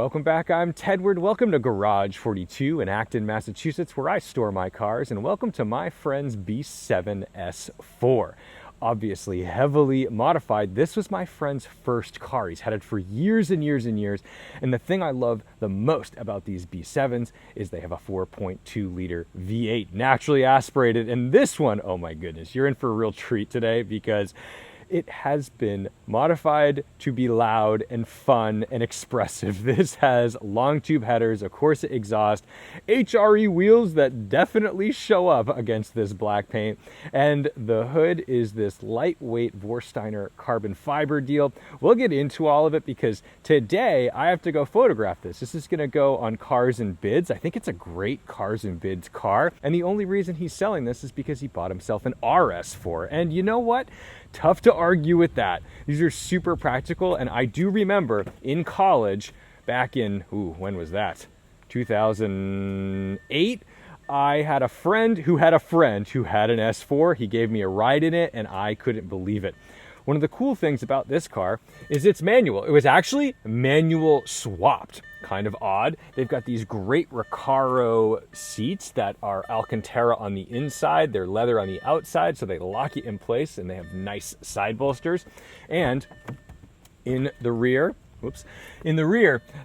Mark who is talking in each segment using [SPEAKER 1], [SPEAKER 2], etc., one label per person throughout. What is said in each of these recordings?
[SPEAKER 1] Welcome back, I'm Tedward. Welcome to Garage 42 in Acton, Massachusetts, where I store my cars, and welcome to my friend's B7 S4. Obviously heavily modified. This was my friend's first car. He's had it for years and years and years, and the thing I love the most about these B7s is they have a 4.2 liter V8, naturally aspirated, and this one, oh my goodness, you're in for a real treat today because it has been modified to be loud and fun and expressive. This has long tube headers, a Corsa exhaust, HRE wheels that definitely show up against this black paint, and the hood is this lightweight Vorsteiner carbon fiber deal. We'll get into all of it because today I have to go photograph this. This is gonna go on Cars and Bids. I think it's a great Cars and Bids car, and the only reason he's selling this is because he bought himself an RS4, and you know what? Tough to argue with that. These are super practical, and I do remember in college, back in, when was that? 2008? I had a friend who had an S4. He gave me a ride in it, and I couldn't believe it. One of the cool things about this car is it's manual. It was actually manual swapped. Kind of odd. They've got these great Recaro seats that are Alcantara on the inside. They're leather on the outside, so they lock you in place, and they have nice side bolsters. And in the rear,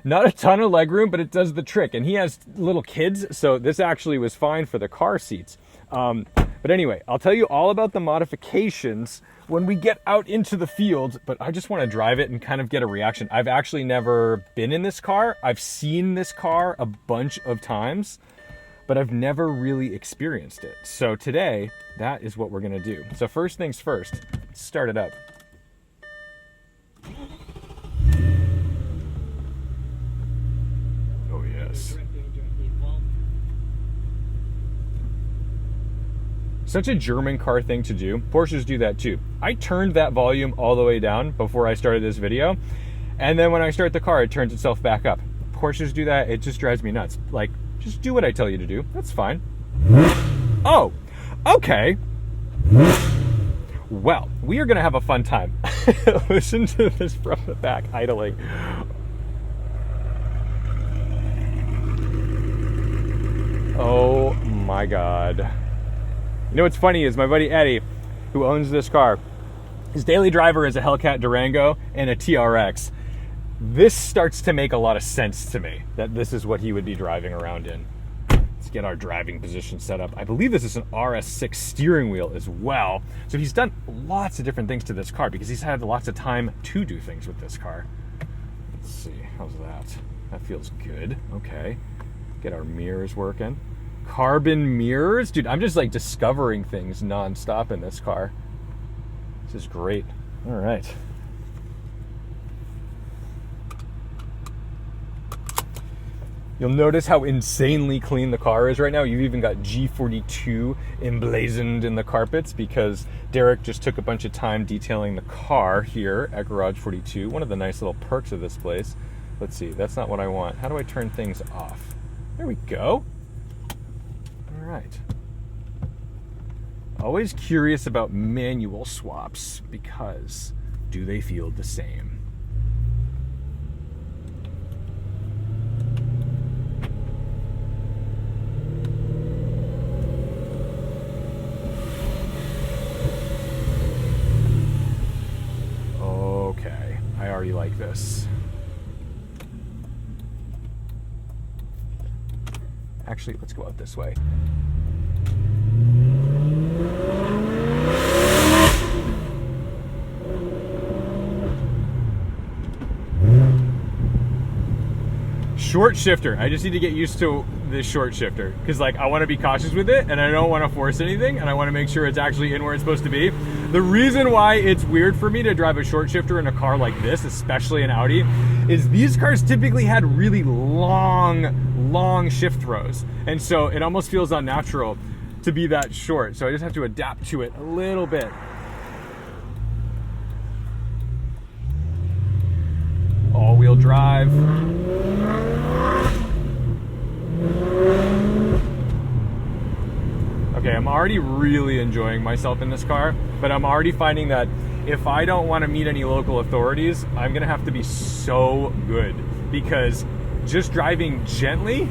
[SPEAKER 1] not a ton of legroom, but it does the trick. And he has little kids, so this actually was fine for the car seats. But anyway, I'll tell you all about the modifications when we get out into the field, but I just want to drive it and kind of get a reaction. I've actually never been in this car. I've seen this car a bunch of times, but I've never really experienced it. So today, that is what we're going to do. So first things first, let's start it up. Oh yes. Such a German car thing to do. Porsches do that too. I turned that volume all the way down before I started this video, and then when I start the car, it turns itself back up. Porsches do that. It just drives me nuts. Like, just do what I tell you to do. That's fine. Oh, okay. Well, we are gonna have a fun time. Listen to this from the back, idling. Oh my God. You know what's funny is my buddy Eddie, who owns this car, his daily driver is a Hellcat Durango and a TRX. This starts to make a lot of sense to me, that this is what he would be driving around in. Let's get our driving position set up. I believe this is an RS6 steering wheel as well. So he's done lots of different things to this car because he's had lots of time to do things with this car. Let's see, how's that? That feels good, okay. Get our mirrors working. Carbon mirrors. Dude, I'm just like discovering things nonstop in this car. This is great. All right. You'll notice how insanely clean the car is right now. You've even got G42 emblazoned in the carpets because Derek just took a bunch of time detailing the car here at Garage 42. One of the nice little perks of this place. Let's see, that's not what I want. How do I turn things off? There we go. All right. Always curious about manual swaps because do they feel the same? Okay, I already like this. Actually, let's go out this way. Short shifter. I just need to get used to this short shifter because, like, I want to be cautious with it and I don't want to force anything and I want to make sure it's actually in where it's supposed to be. The reason why it's weird for me to drive a short shifter in a car like this, especially an Audi, is these cars typically had really long shift throws, and so it almost feels unnatural to be that short. So I just have to adapt to it a little bit. All-wheel drive. Okay, I'm already really enjoying myself in this car, but I'm already finding that if I don't want to meet any local authorities, I'm gonna have to be so good because just driving gently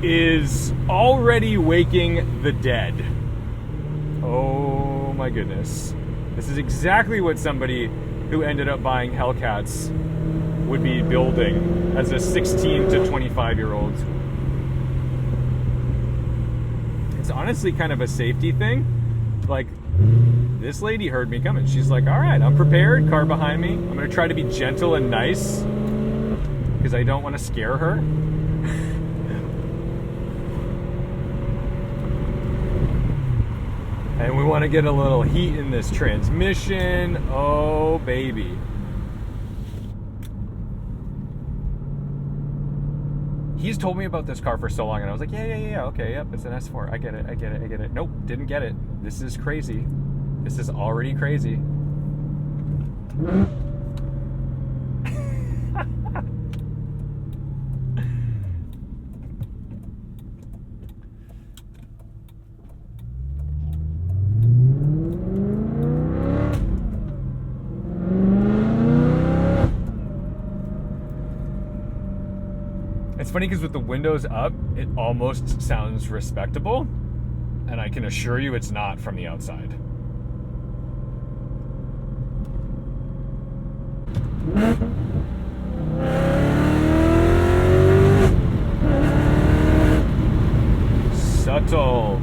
[SPEAKER 1] is already waking the dead. Oh my goodness. This is exactly what somebody who ended up buying Hellcats would be building as a 16 to 25-year-old. It's honestly kind of a safety thing. Like, this lady heard me coming. She's like, all right, I'm prepared, car behind me. I'm gonna try to be gentle and nice because I don't want to scare her. And we want to get a little heat in this transmission. Oh, baby. He's told me about this car for so long, and I was like, yeah, okay, yep, it's an S4. I get it. Nope, didn't get it. This is crazy. This is already crazy. It's funny because with the windows up, it almost sounds respectable, and I can assure you it's not from the outside. Subtle.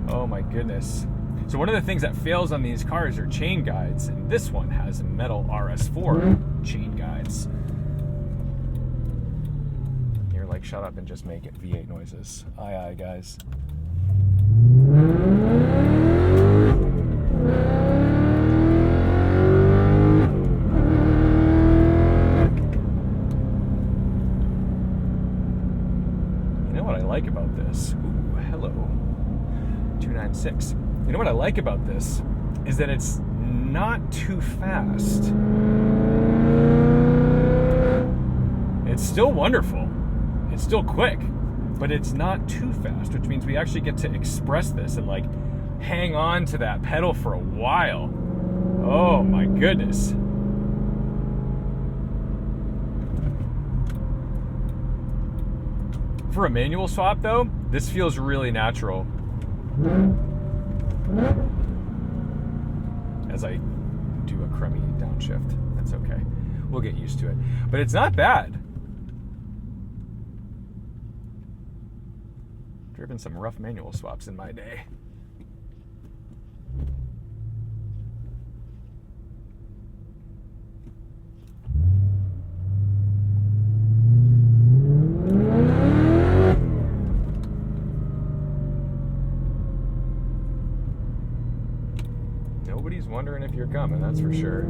[SPEAKER 1] Oh my goodness. So one of the things that fails on these cars are chain guides, and this one has metal RS4 chain guides. Like, shut up and just make it V8 noises. Aye, guys. You know what I like about this? Ooh, hello. 296. You know what I like about this is that it's not too fast. It's still wonderful. It's still quick, but it's not too fast, which means we actually get to express this and like hang on to that pedal for a while. Oh my goodness. For a manual swap though, this feels really natural. As I do a crummy downshift. That's okay. We'll get used to it. But it's not bad. Driven some rough manual swaps in my day. Nobody's wondering if you're coming, that's for sure.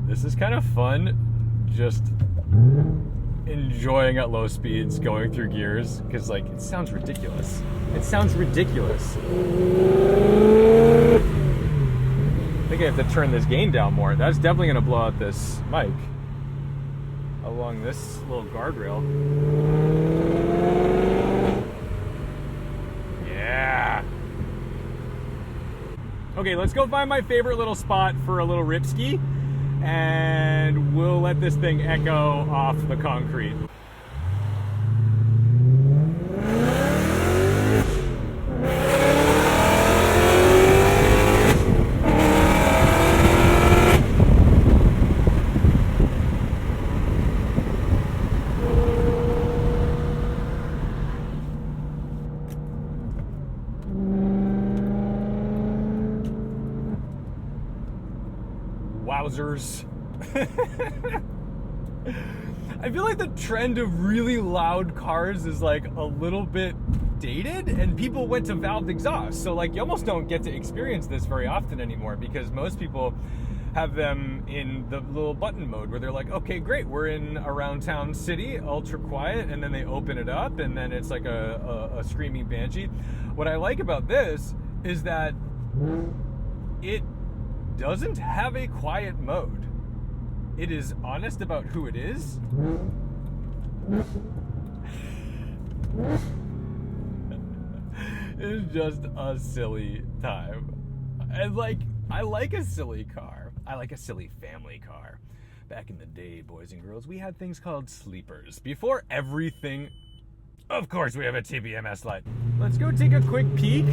[SPEAKER 1] This is kind of fun, just enjoying at low speeds, going through gears, because like, it sounds ridiculous. It sounds ridiculous. I think I have to turn this gain down more. That's definitely going to blow out this mic along this little guardrail. Yeah. Okay, let's go find my favorite little spot for a little ripski. And we'll let this thing echo off the concrete. Wowzers. I feel like the trend of really loud cars is like a little bit dated, and people went to valved exhaust. So like, you almost don't get to experience this very often anymore, because most people have them in the little button mode where they're like, okay, great, we're in around town city, ultra quiet, and then they open it up and then it's like a screaming banshee. What I like about this is that it doesn't have a quiet mode. It is honest about who it is. It's just a silly time. And like, I like a silly car. I like a silly family car. Back in the day, boys and girls, we had things called sleepers. Before everything, of course, we have a TPMS light. Let's go take a quick peek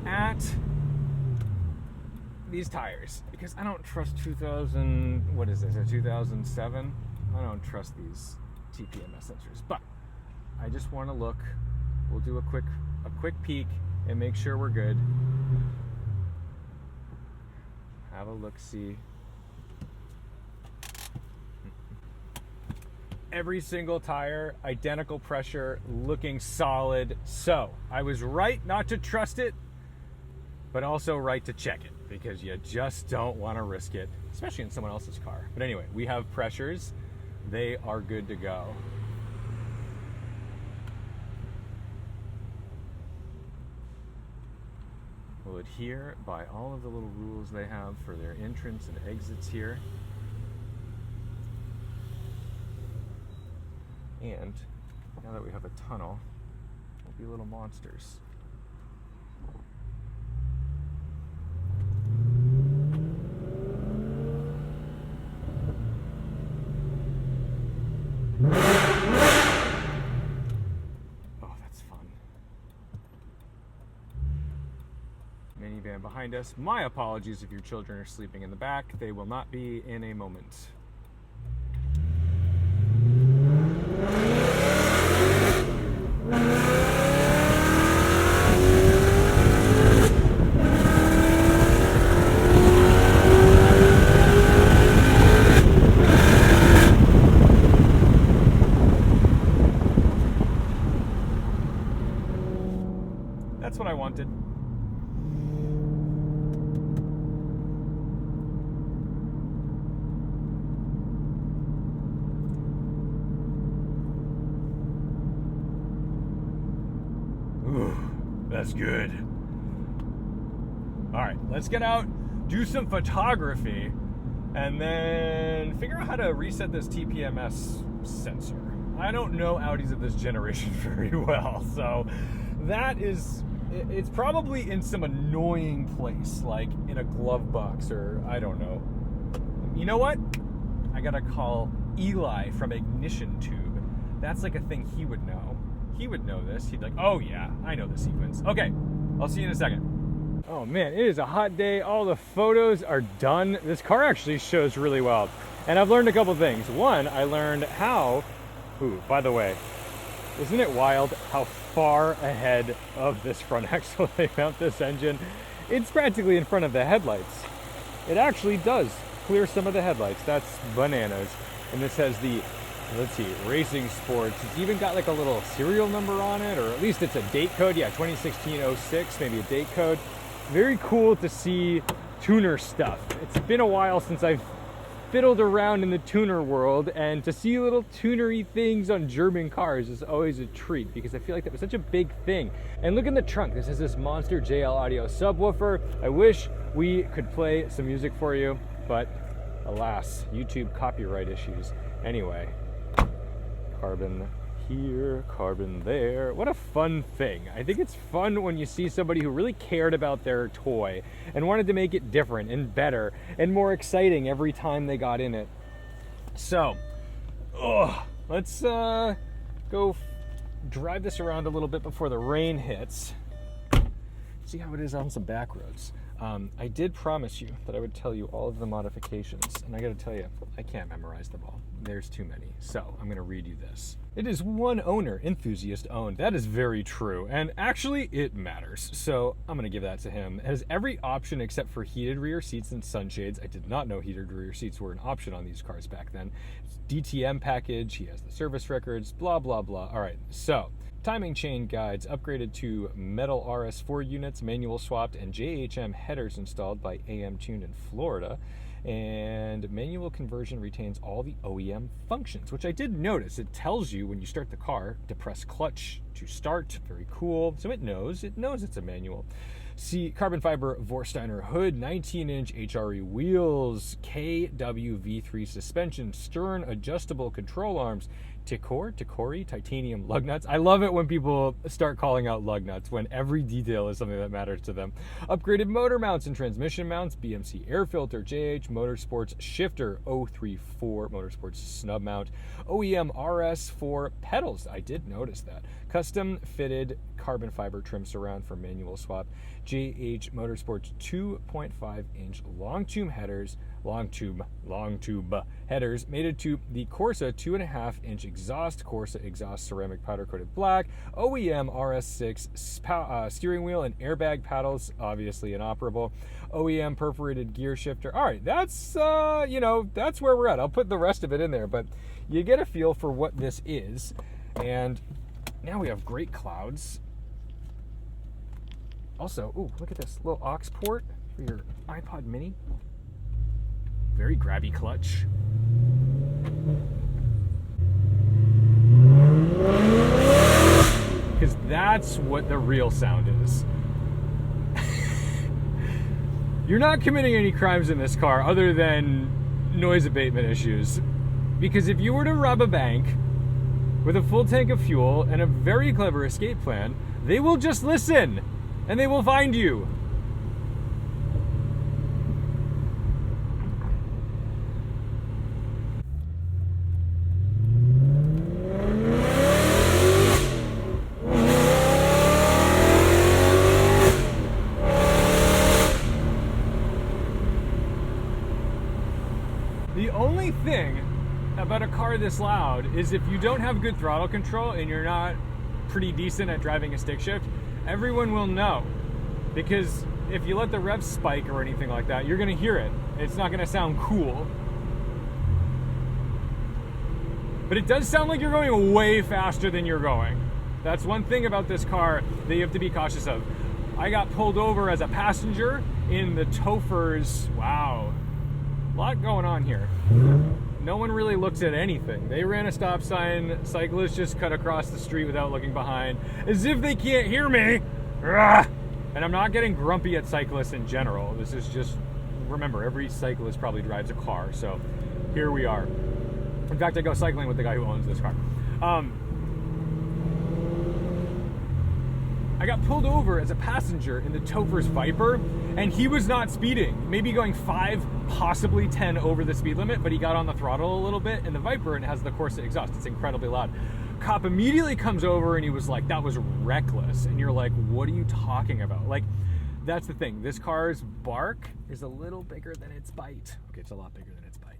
[SPEAKER 1] at these tires, because I don't trust 2000, what is this, a 2007? I don't trust these TPMS sensors, but I just want to look. We'll do a quick peek and make sure we're good. Have a look-see. Every single tire, identical pressure, looking solid. So I was right not to trust it, but also right to check it, because you just don't want to risk it, especially in someone else's car. But anyway, we have pressures. They are good to go. We'll adhere by all of the little rules they have for their entrance and exits here. And now that we have a tunnel, we'll be little monsters. Oh, that's fun. Minivan behind us. My apologies if your children are sleeping in the back. They will not be in a moment. That's what I wanted. Ooh, that's good. All right, let's get out, do some photography, and then figure out how to reset this TPMS sensor. I don't know Audis of this generation very well, so that is, it's probably in some annoying place, like in a glove box, or I don't know. You know what? I gotta call Eli from Ignition Tube. That's like a thing he would know. He would know this. He'd be like, oh yeah, I know the sequence. Okay, I'll see you in a second. Oh man, it is a hot day. All the photos are done. This car actually shows really well. And I've learned a couple things. One, I learned how, ooh, by the way, isn't it wild how far ahead of this front axle they mount this engine? It's practically in front of the headlights. It actually does clear some of the headlights. That's bananas. And this has the, let's see, Racing Sports. It's even got like a little serial number on it, or at least it's a date code. Yeah, 2016-06, maybe a date code. Very cool to see tuner stuff. It's been a while since I've fiddled around in the tuner world, and to see little tunery things on German cars is always a treat, because I feel like that was such a big thing. And look in the trunk. This is this monster JL Audio subwoofer. I wish we could play some music for you, but alas, YouTube copyright issues. Anyway, carbon here, carbon there. What a fun thing. I think it's fun when you see somebody who really cared about their toy and wanted to make it different and better and more exciting every time they got in it. So, let's go drive this around a little bit before the rain hits. See how it is on some back roads. I did promise you that I would tell you all of the modifications, and I gotta tell you, I can't memorize them all. There's too many. So I'm gonna read you this. It is one owner, enthusiast owned. That is very true, and actually it matters. So I'm gonna give that to him. It has every option except for heated rear seats and sunshades. I did not know heated rear seats were an option on these cars back then. It's DTM package, he has the service records, blah, blah, blah. All right, so timing chain guides upgraded to metal RS4 units, manual swapped, and JHM headers installed by AM Tuned in Florida. And manual conversion retains all the OEM functions, which I did notice. It tells you when you start the car to press clutch to start. Very cool. So it knows it's a manual. See, carbon fiber Vorsteiner hood, 19-inch HRE wheels, KWV3 suspension, stern adjustable control arms, Ticori titanium lug nuts. I love it when people start calling out lug nuts when every detail is something that matters to them. Upgraded motor mounts and transmission mounts, BMC air filter, JH Motorsports shifter, 034 Motorsports snub mount, OEM RS4 pedals. I did notice that. Custom fitted carbon fiber trim surround for manual swap, JH Motorsports 2.5 inch long tube headers mated to the Corsa 2.5 inch exhaust, Corsa exhaust ceramic powder coated black, OEM RS6 steering wheel and airbag paddles, obviously inoperable, OEM perforated gear shifter. All right, that's that's where we're at. I'll put the rest of it in there, but you get a feel for what this is. And now we have great clouds. Also, ooh, look at this little aux port for your iPod mini. Very grabby clutch. Because that's what the real sound is. You're not committing any crimes in this car other than noise abatement issues. Because if you were to rob a bank with a full tank of fuel and a very clever escape plan, they will just listen and they will find you. The only thing about a car this loud is if you don't have good throttle control and you're not pretty decent at driving a stick shift, everyone will know. Because if you let the revs spike or anything like that, you're gonna hear it. It's not gonna sound cool. But it does sound like you're going way faster than you're going. That's one thing about this car that you have to be cautious of. I got pulled over as a passenger in the Topher's, wow, a lot going on here. No one really looks at anything. They ran a stop sign, cyclists just cut across the street without looking behind, as if they can't hear me. Ugh. And I'm not getting grumpy at cyclists in general. This is just, remember, every cyclist probably drives a car, so here we are. In fact, I go cycling with the guy who owns this car. I got pulled over as a passenger in the Topher's Viper, and he was not speeding, maybe going 5, possibly 10 over the speed limit, but he got on the throttle a little bit in the Viper, and it has the Corsa exhaust. It's incredibly loud. Cop immediately comes over and he was like, that was reckless. And you're like, what are you talking about? Like, that's the thing. This car's bark is a little bigger than its bite. Okay, it's a lot bigger than its bite.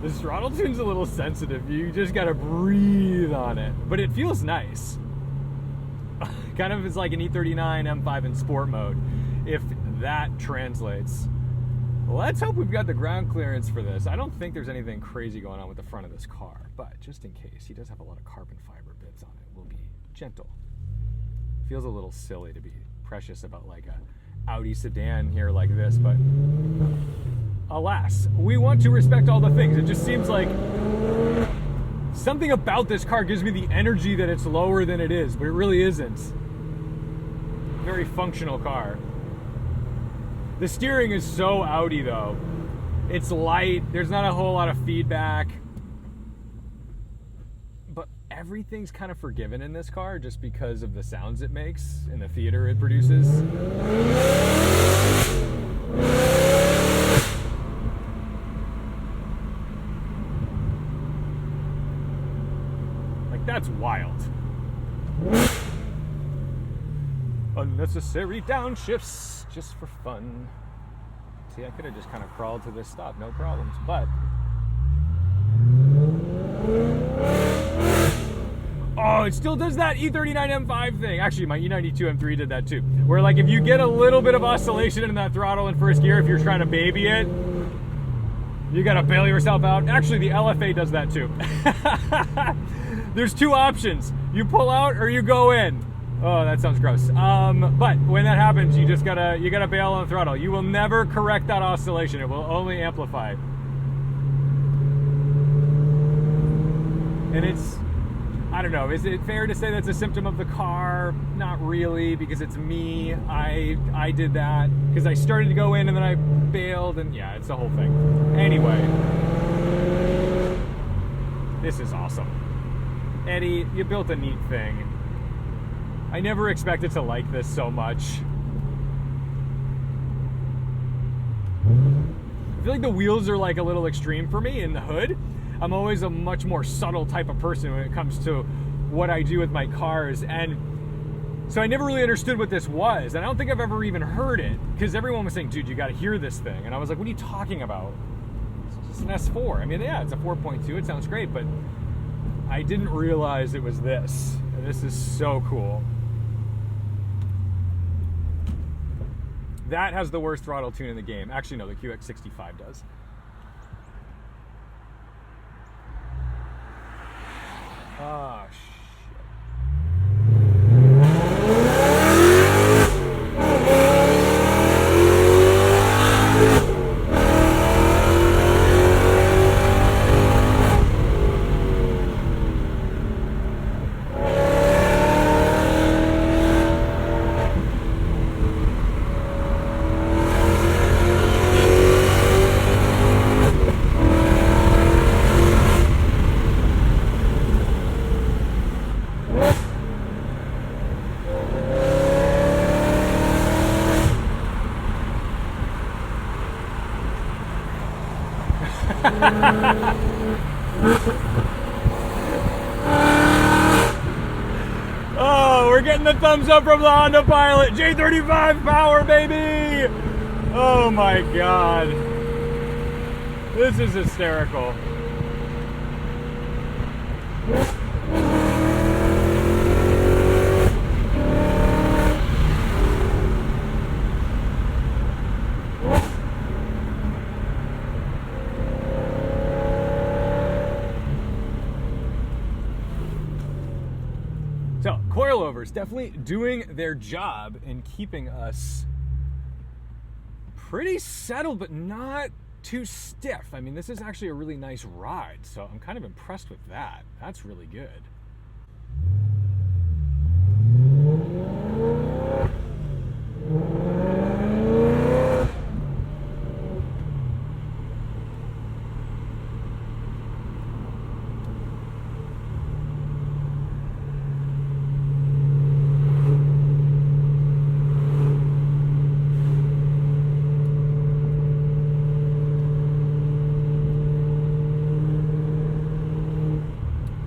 [SPEAKER 1] This throttle tune's a little sensitive. You just gotta breathe on it. But it feels nice. Kind of is like an E39 M5 in sport mode, if that translates. Let's hope we've got the ground clearance for this. I don't think there's anything crazy going on with the front of this car, but just in case, he does have a lot of carbon fiber bits on it. We'll be gentle. Feels a little silly to be precious about like a Audi sedan here like this, but alas, we want to respect all the things. It just seems like something about this car gives me the energy that it's lower than it is, but it really isn't. Very functional car. The steering is so Audi though. It's light, there's not a whole lot of feedback. But everything's kind of forgiven in this car just because of the sounds it makes and the theater it produces. That's wild. Unnecessary downshifts just for fun. See, I could have just kind of crawled to this stop, no problems, but oh, it still does that E39 M5 thing. Actually, my E92 M3 did that too. Where like if you get a little bit of oscillation in that throttle in first gear, if you're trying to baby it, you gotta bail yourself out. Actually, the LFA does that too. There's two options. You pull out or you go in. Oh, that sounds gross. But when that happens, you gotta bail on the throttle. You will never correct that oscillation. It will only amplify. And it's, I don't know, is it fair to say that's a symptom of the car? Not really, because it's me. I did that because I started to go in and then I bailed, and yeah, it's the whole thing. Anyway, this is awesome. Eddie, you built a neat thing. I never expected to like this so much. I feel like the wheels are like a little extreme for me in the hood. I'm always a much more subtle type of person when it comes to what I do with my cars, and so I never really understood what this was, and I don't think I've ever even heard it, because everyone was saying, dude, you gotta hear this thing, and I was like, what are you talking about? It's just an S4. I mean, yeah, it's a 4.2, it sounds great, but I didn't realize it was this, and this is so cool. That has the worst throttle tune in the game. Actually, no, the QX65 does. Ah, shit. Oh, we're getting the thumbs up from the Honda Pilot. J35 power, baby! Oh my god. This is hysterical. So, coilovers definitely doing their job in keeping us pretty settled, but not too stiff. I mean, this is actually a really nice ride, so I'm kind of impressed with that. That's really good.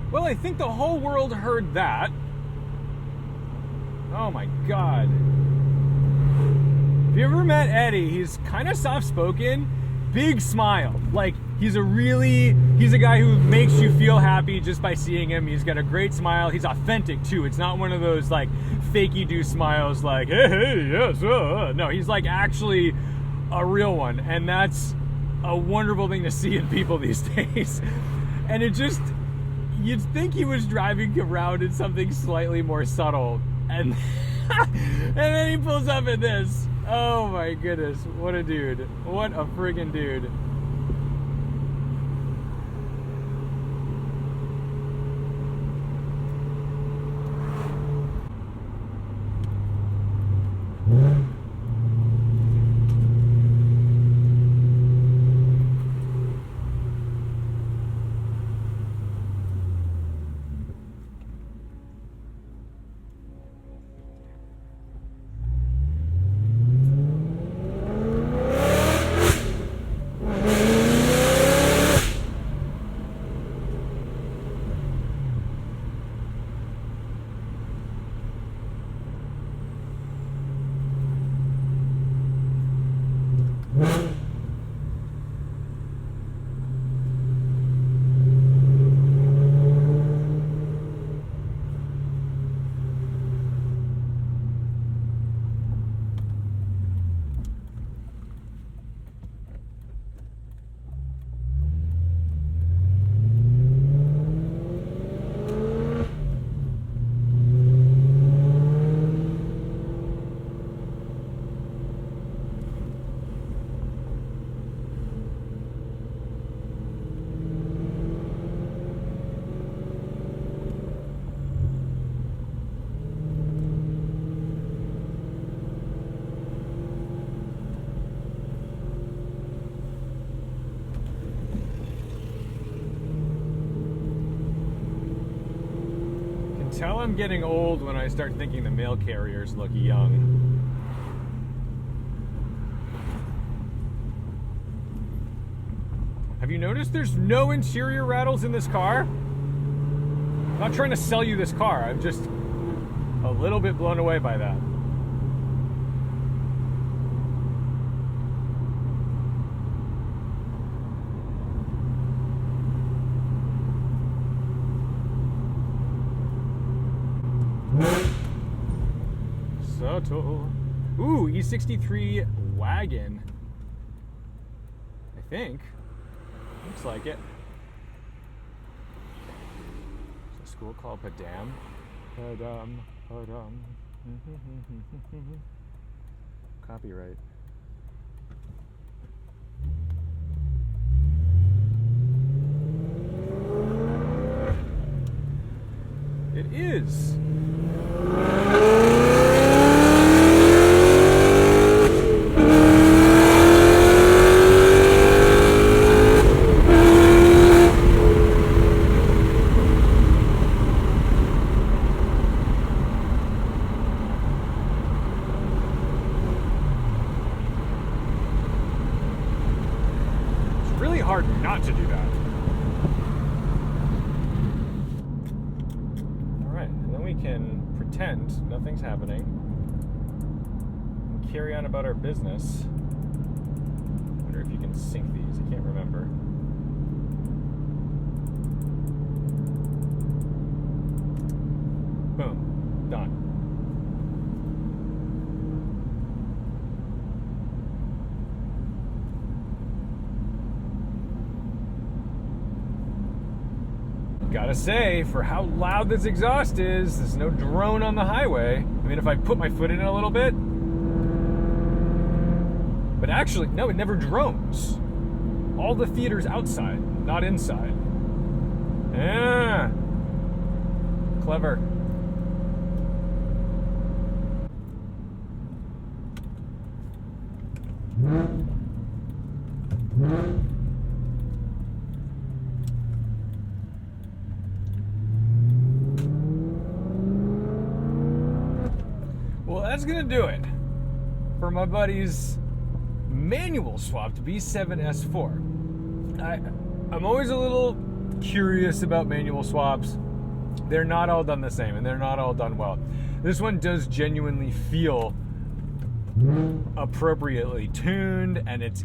[SPEAKER 1] Well, I think the whole world heard that. Oh my god. If you ever met Eddie, he's kind of soft-spoken, big smile. Like, he's a guy who makes you feel happy just by seeing him. He's got a great smile. He's authentic, too. It's not one of those, like, fakey-do smiles like, hey, yes, no, he's, like, actually a real one. And that's a wonderful thing to see in people these days. And it just... You'd think he was driving around in something slightly more subtle, and and then he pulls up in this. Oh my goodness, what a dude. What a friggin' dude. tell I'm getting old when I start thinking the mail carriers look young. Have you noticed there's no interior rattles in this car? I'm not trying to sell you this car. I'm just a little bit blown away by that. Subtle. Ooh, E63 wagon. I think. Looks like it. It's a school called Padam. Padam. Padam. Copyright. It is. Really hard not to do that. Alright, and then we can pretend nothing's happening and carry on about our business. I wonder if you can sync these, I can't remember. Boom, done. Gotta say, for how loud this exhaust is, there's no drone on the highway. I mean, if I put my foot in it a little bit. But actually, no, it never drones. All the theater's outside, not inside. Yeah. Clever. Well, that's gonna do it for my buddy's manual swapped B7S4. I'm always a little curious about manual swaps. They're not all done the same, and they're not all done well. This one does genuinely feel appropriately tuned, and it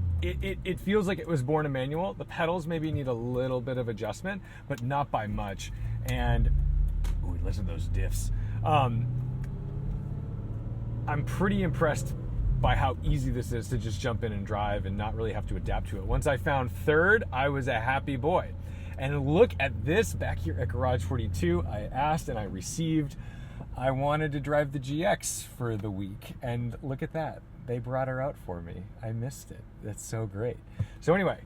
[SPEAKER 1] feels like it was born a manual. The pedals maybe need a little bit of adjustment, but not by much. And ooh, listen to those diffs. I'm pretty impressed by how easy this is to just jump in and drive and not really have to adapt to it. Once I found third, I was a happy boy. And look at this back here at Garage 42. I asked and I received. I wanted to drive the GX for the week, and look at that. They brought her out for me. I missed it. That's so great. So anyway,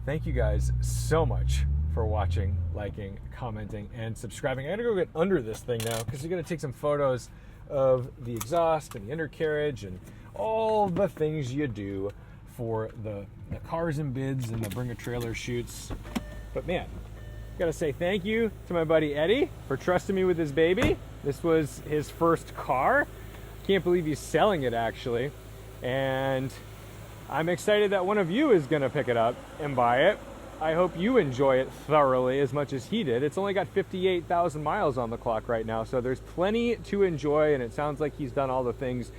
[SPEAKER 1] thank you guys so much for watching, liking, commenting, and subscribing. I'm gonna go get under this thing now because we're gonna take some photos of the exhaust and the undercarriage and all the things you do for the cars and bids and the Bring a Trailer shoots. But man, gotta say thank you to my buddy Eddie for trusting me with his baby. This was his first car. Can't believe he's selling it, actually. And I'm excited that one of you is gonna pick it up and buy it. I hope you enjoy it thoroughly as much as he did. It's only got 58,000 miles on the clock right now, so there's plenty to enjoy, and it sounds like he's done all the things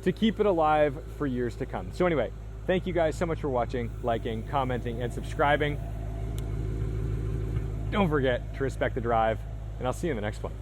[SPEAKER 1] to keep it alive for years to come. So anyway, thank you guys so much for watching, liking, commenting, and subscribing. Don't forget to respect the drive, and I'll see you in the next one.